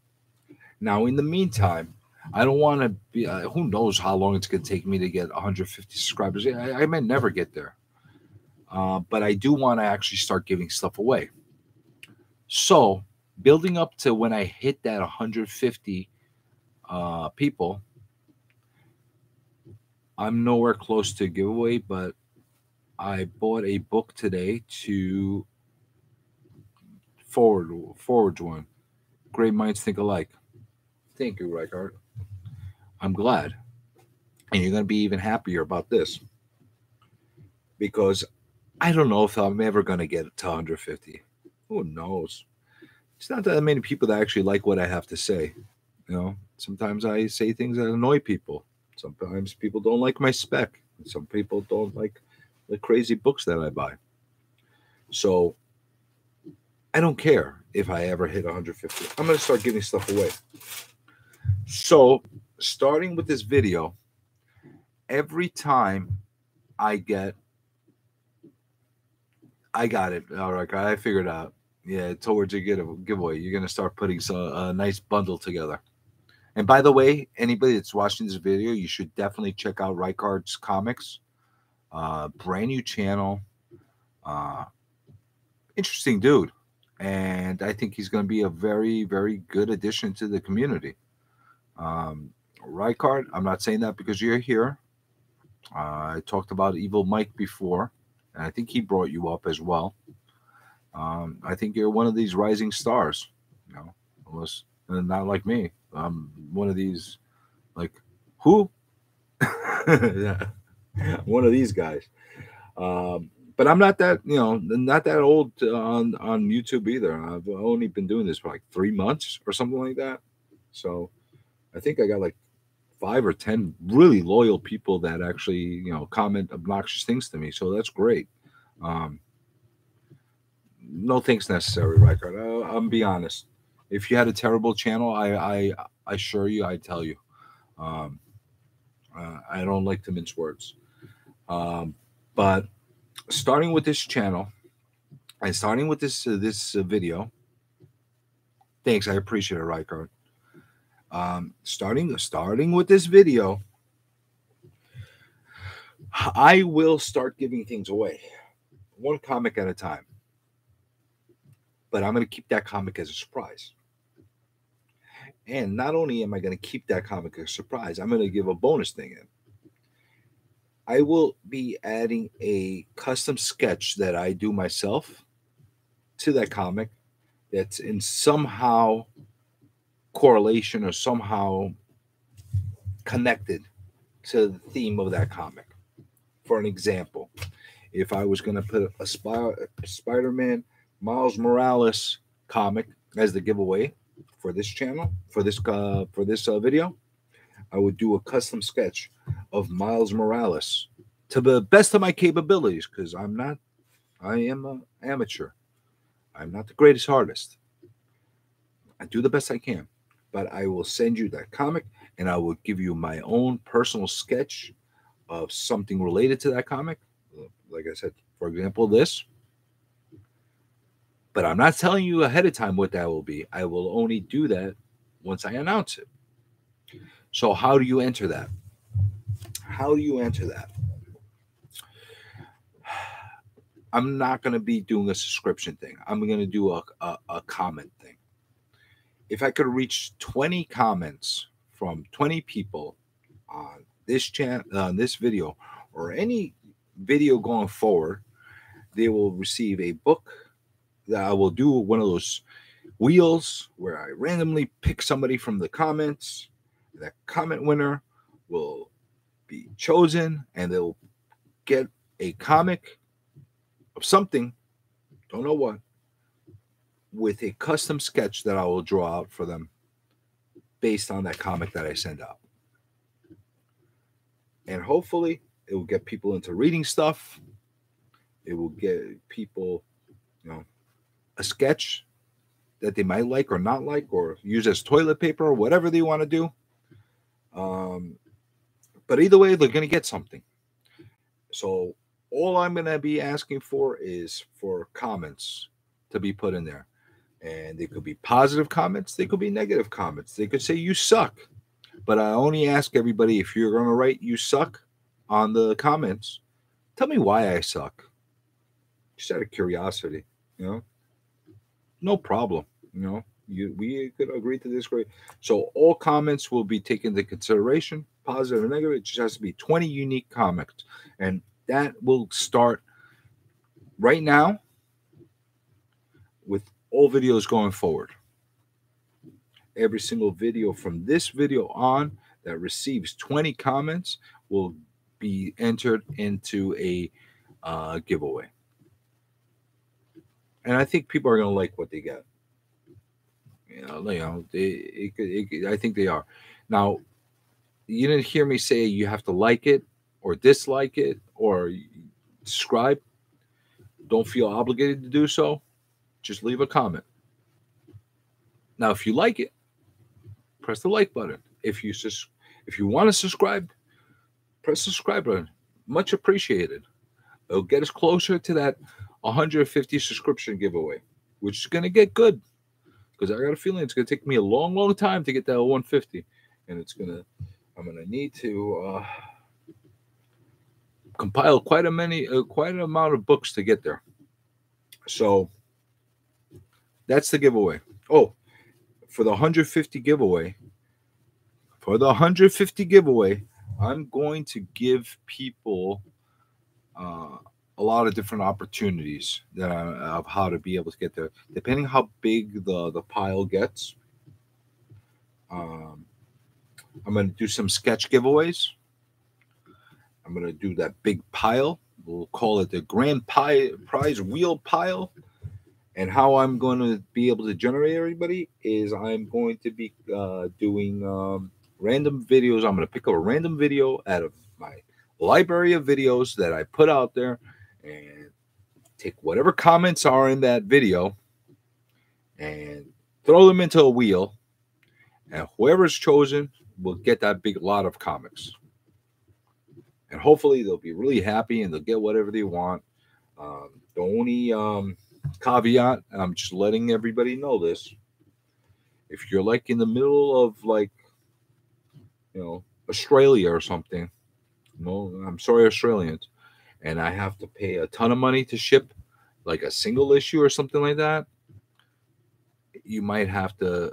Now, in the meantime, I don't want to be, who knows how long it's going to take me to get 150 subscribers. I may never get there. But I do want to actually start giving stuff away. So, building up to when I hit that 150 people, I'm nowhere close to a giveaway, but I bought a book today to forward one. Great minds think alike. Thank you, Reichard. I'm glad. And you're going to be even happier about this, because I don't know if I'm ever going to get to 150. Who knows? It's not that many people that actually like what I have to say. Sometimes I say things that annoy people. Sometimes people don't like my spec. Some people don't like the crazy books that I buy. So I don't care if I ever hit 150. I'm going to start giving stuff away. So starting with this video, every time I got it. All right, I figured out. Yeah, towards your giveaway, you're going to start putting a nice bundle together. And by the way, anybody that's watching this video, you should definitely check out Reichard's Comics. Brand new channel. Interesting dude. And I think he's going to be a very, very good addition to the community. Reichard, I'm not saying that because you're here. I talked about Evil Mike before. And I think he brought you up as well. I think you're one of these rising stars, you know, unless not like me. One of these, like, who? Yeah, one of these guys. But I'm not that, not that old on YouTube either. I've only been doing this for like 3 months or something like that. So I think I got like 5 or 10 really loyal people that actually, comment obnoxious things to me. So that's great. Um, no thanks necessary, Rykard. I'm be honest. If you had a terrible channel, I assure you, I'd tell you. Um, I don't like to mince words. But starting with this channel and starting with this video, thanks, I appreciate it, Rykard. Starting with this video, I will start giving things away, one comic at a time. But I'm going to keep that comic as a surprise. And not only am I going to keep that comic as a surprise, I'm going to give a bonus thing in. I will be adding a custom sketch that I do myself to that comic that's in somehow correlation or somehow connected to the theme of that comic. For an example, if I was going to put a Spider-Man Miles Morales comic as the giveaway for this channel, for this video, I would do a custom sketch of Miles Morales to the best of my capabilities, because I am an amateur. I'm not the greatest artist. I do the best I can, but I will send you that comic and I will give you my own personal sketch of something related to that comic. Like I said, for example, this. But I'm not telling you ahead of time what that will be. I will only do that once I announce it. So how do you enter that? How do you enter that? I'm not going to be doing a subscription thing. I'm going to do a comment thing. If I could reach 20 comments from 20 people on this channel, on this video, or any video going forward, they will receive a book that I will do one of those wheels where I randomly pick somebody from the comments. That comment winner will be chosen and they'll get a comic of something, don't know what, with a custom sketch that I will draw out for them based on that comic that I send out. And hopefully it will get people into reading stuff. It will get people, a sketch that they might like or not like, or use as toilet paper or whatever they want to do. But either way, they're going to get something. So all I'm going to be asking for is for comments to be put in there. And they could be positive comments. They could be negative comments. They could say, you suck. But I only ask everybody, if you're going to write you suck on the comments, tell me why I suck. Just out of curiosity, no problem. We could agree to disagree. So all comments will be taken into consideration, positive and negative. It just has to be 20 unique comments. And that will start right now with all videos going forward. Every single video from this video on that receives 20 comments will be entered into a giveaway. And I think people are going to like what they get. I think they are. Now, you didn't hear me say you have to like it or dislike it or subscribe. Don't feel obligated to do so. Just leave a comment. Now, if you like it, press the like button. If you want to subscribe, press the subscribe button. Much appreciated. It'll get us closer to that 150 subscription giveaway, which is going to get good, because I got a feeling it's going to take me a long, long time to get that 150, and I'm going to need to compile quite an amount of books to get there. So that's the giveaway. Oh, for the 150 giveaway, I'm going to give people a lot of different opportunities that of how to be able to get there, depending how big the pile gets. Um, I'm going to do some sketch giveaways. I'm going to do that big pile. We'll call it the grand prize wheel pile. And how I'm going to be able to generate everybody is I'm going to be doing random videos. I'm going to pick up a random video out of my library of videos that I put out there and take whatever comments are in that video and throw them into a wheel. And whoever's chosen will get that big lot of comics. And hopefully they'll be really happy and they'll get whatever they want. The only caveat, and I'm just letting everybody know this, if you're like in the middle of like, Australia or something, I'm sorry, Australians, and I have to pay a ton of money to ship like a single issue or something like that, you might have to,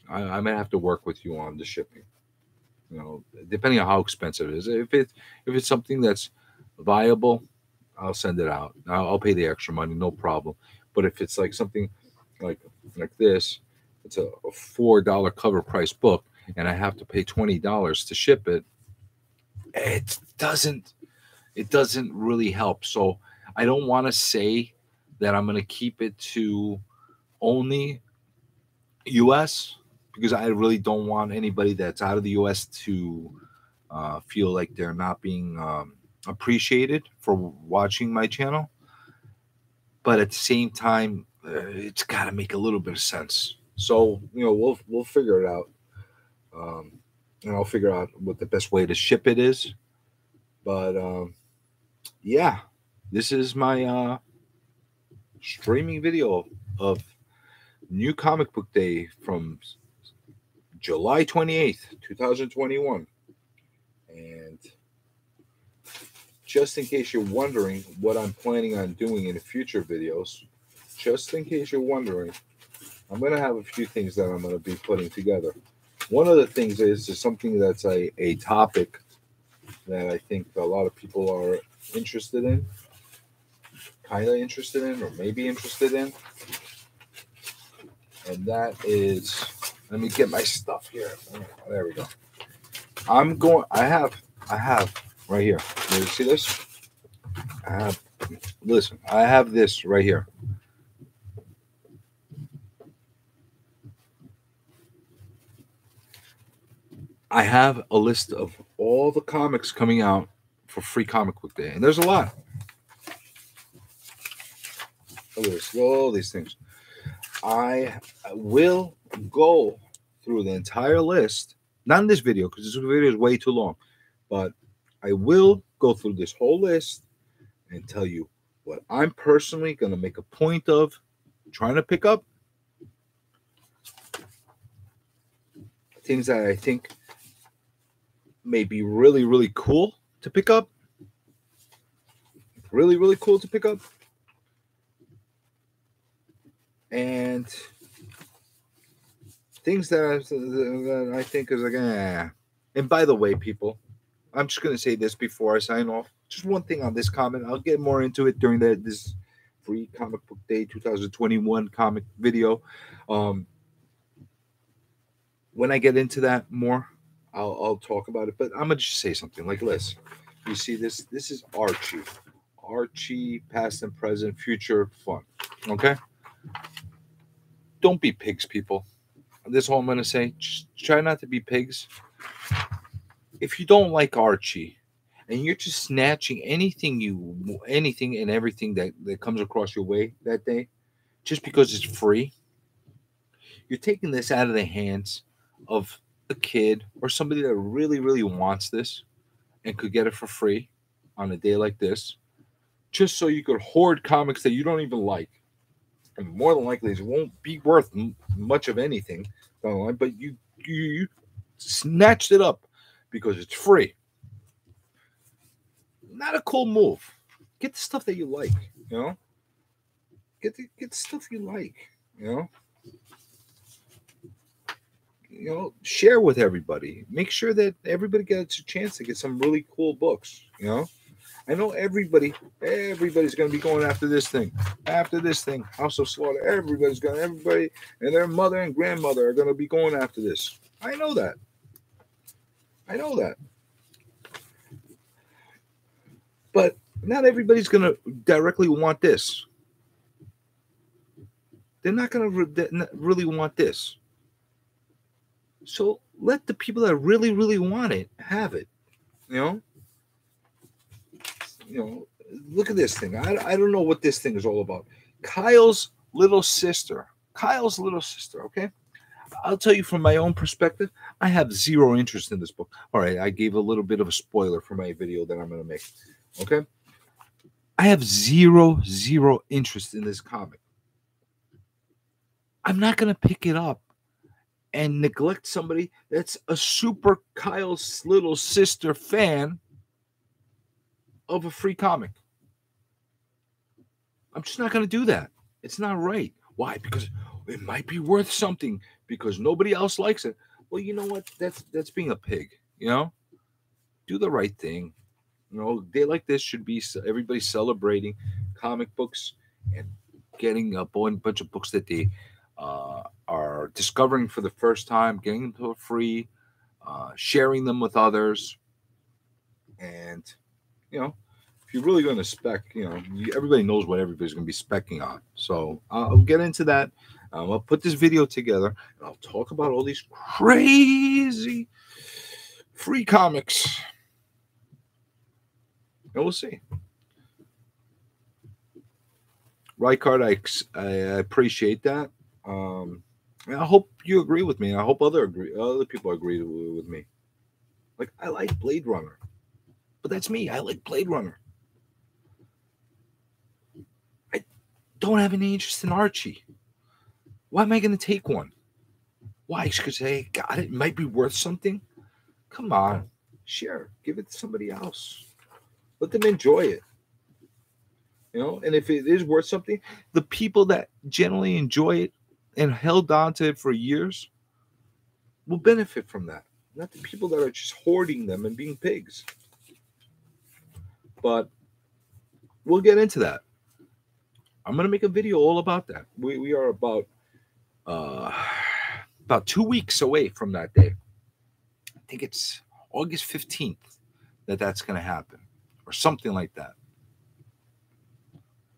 I might have to work with you on the shipping. Depending on how expensive it is. If it's something that's viable, I'll send it out. I'll pay the extra money, no problem. But if it's like something like this, it's a $4 cover price book, and I have to pay $20 to ship it. It doesn't really help. So I don't want to say that I'm going to keep it to only U.S. because I really don't want anybody that's out of the U.S. to feel like they're not being appreciated for watching my channel. But at the same time, it's got to make a little bit of sense. So we'll figure it out, and I'll figure out what the best way to ship it is. But yeah, this is my streaming video of New Comic Book Day from July 28th, 2021. And just in case you're wondering what I'm planning on doing in the future videos, just in case you're wondering, I'm going to have a few things that I'm going to be putting together. One of the things is something that's a topic that I think a lot of people are interested in, kind of interested in, or maybe interested in. And that is, let me get my stuff here. There we go. I have right here. You see this? I have this right here. I have a list of all the comics coming out for Free Comic Book Day. And there's a lot. Look at this, all these things. I will go through the entire list, not in this video because this video is way too long, but I will go through this whole list and tell you what I'm personally going to make a point of trying to pick up, things that I think may be really, really cool to pick up, and things that I think is like, And by the way, people, I'm just going to say this before I sign off. Just one thing on this comment. I'll get more into it during this Free Comic Book Day 2021 comic video. When I get into that more, I'll talk about it. But I'm going to just say something like this. You see this? This is Archie. Archie, past and present, future, fun. Okay? Don't be pigs, people. This is all I'm going to say. Just try not to be pigs. If you don't like Archie and you're just snatching anything and everything that comes across your way that day, just because it's free, you're taking this out of the hands of a kid or somebody that really, really wants this and could get it for free on a day like this, just so you could hoard comics that you don't even like. And more than likely, it won't be worth much of anything, but you snatched it up because it's free. Not a cool move. Get the stuff that you like, Get the stuff you like, Share with everybody. Make sure that everybody gets a chance to get some really cool books, I know everybody's going to be going after this thing. After this thing, House of Slaughter, everybody and their mother and grandmother are going to be going after this. I know that. But not everybody's going to directly want this. They're not going to really want this. So let the people that really, really want it have it. You know, look at this thing. I don't know what this thing is all about. Kyle's little sister. Okay? I'll tell you from my own perspective, I have zero interest in this book. All right, I gave a little bit of a spoiler for my video that I'm going to make. Okay? I have zero interest in this comic. I'm not going to pick it up and neglect somebody that's a super Kyle's little sister fan of a free comic. I'm just not going to do that. It's not right. Why? Because it might be worth something because nobody else likes it. Well, you know what? That's being a pig, you know? Do the right thing. You know, a day like this should be everybody celebrating comic books and getting a bunch of books that they are discovering for the first time, getting them for free, sharing them with others. And, you know, if you're really going to spec, you know, everybody knows what everybody's going to be specking on. So I'll get into that. I'll put this video together and I'll talk about all these crazy free comics. And we'll see. Rykard, I appreciate that. I hope you agree with me. I hope other people agree with me. Like, I like Blade Runner. But that's me. I like Blade Runner. I don't have any interest in Archie. Why am I going to take one? Why? Because I got it. It might be worth something. Come on. Share. Give it to somebody else. Let them enjoy it. You know, and if it is worth something, the people that generally enjoy it and held on to it for years will benefit from that. Not the people that are just hoarding them and being pigs. But we'll get into that. I'm going to make a video all about that. We are about 2 weeks away from that day. I think it's August 15th that's going to happen. Or something like that.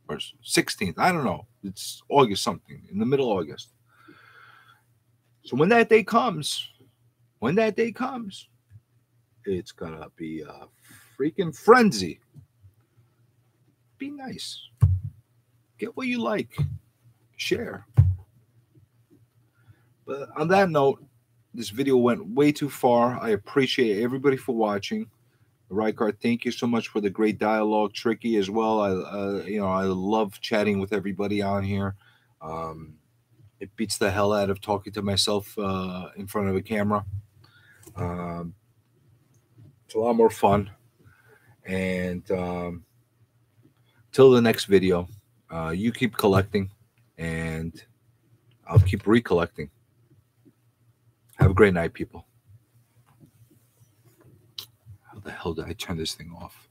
Or 16th. I don't know. It's August something. In the middle of August. So when that day comes, it's going to be a freaking frenzy. Be nice. Get what you like. Share. But on that note, this video went way too far. I appreciate everybody for watching. Rykard, thank you so much for the great dialogue. Tricky as well. I love chatting with everybody on here. It beats the hell out of talking to myself in front of a camera. It's a lot more fun. And till the next video, you keep collecting, and I'll keep recollecting. Have a great night, people. How the hell did I turn this thing off?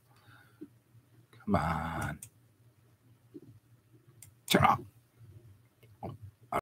Come on. Turn off.